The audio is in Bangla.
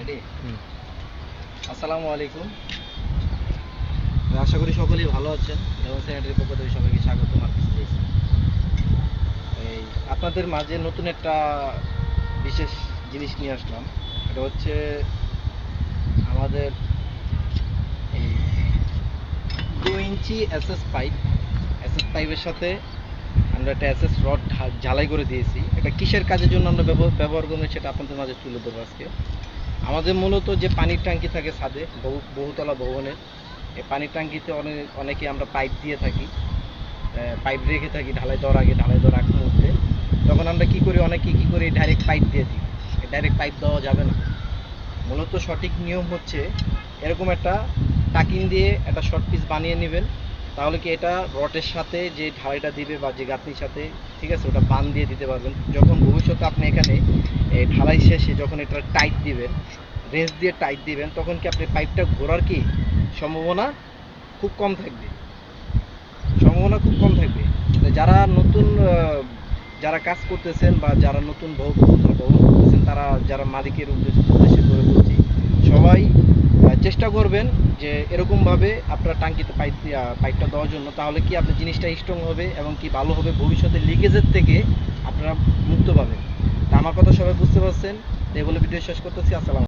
রেডি? আসসালামু আলাইকুম। আশা করি সকলেই ভালো আছেন। দেওয়ান স্যানিটারির পক্ষ থেকে সবাইকে স্বাগতম আর কিছু বলছি। এই আপনাদের মাঝে নতুন একটা বিশেষ জিনিস নিয়ে আসলাম। এটা হচ্ছে আমাদের এই 2 ইঞ্চি এসএস পাইপের সাথে আমরা একটা এসএস রড ঝালাই করে দিয়েছি। এটা কিসের কাজের জন্য আমরা ব্যবহার করবো সেটা আপনাদের মাঝে তুলে ধরবো আজকে। আমাদের মূলত যে পানির ট্যাঙ্কি থাকে ছাদে বহুতলা ভবনের, এই পানির ট্যাঙ্কিতে অনেকে আমরা পাইপ দিয়ে থাকি, পাইপ রেখে থাকি ঢালাই দেওয়ার আগে, ঢালাই দেওয়ার আগ মুহূর্তে। তখন আমরা কী করি, অনেকে কী করি, ডাইরেক্ট পাইপ দিয়ে দিই। ডাইরেক্ট পাইপ দেওয়া যাবে না। মূলত সঠিক নিয়ম হচ্ছে এরকম একটা টাকিন দিয়ে একটা শর্ট পিস বানিয়ে নেবেন। তাহলে কি এটা রডের সাথে যে ঢালাইটা দিবে বা যে গাঁথনির সাথে, ঠিক আছে, ওটা বান দিয়ে দিতে পারবেন। যখন ভবিষ্যতে আপনি এখানে ঢালাই শেষে যখন এটা টাইট দিবেন, রেঞ্জ দিয়ে টাইট দিবেন, তখন কি আপনি পাইপটা ঘোরার কি সম্ভাবনা খুব কম থাকবে। যারা নতুন যারা কাজ করতেছেন বা যারা নতুন ভবন করতেছেন, তারা যারা মালিকের উদ্দেশ্যে করে বলছি, সবাই চেষ্টা করবেন যে এরকমভাবে আপনার টাঙ্কিতে পাইপটা দেওয়ার জন্য। তাহলে কি আপনার জিনিসটা স্ট্রং হবে এবং কি ভালো হবে, ভবিষ্যতে লিকেজের থেকে আপনারা মুক্ত পাবেন। তা আমার কথা সবাই বুঝতে পারছেন। তো এগুলো ভিডিও শেষ করতেছি। আসসালাম।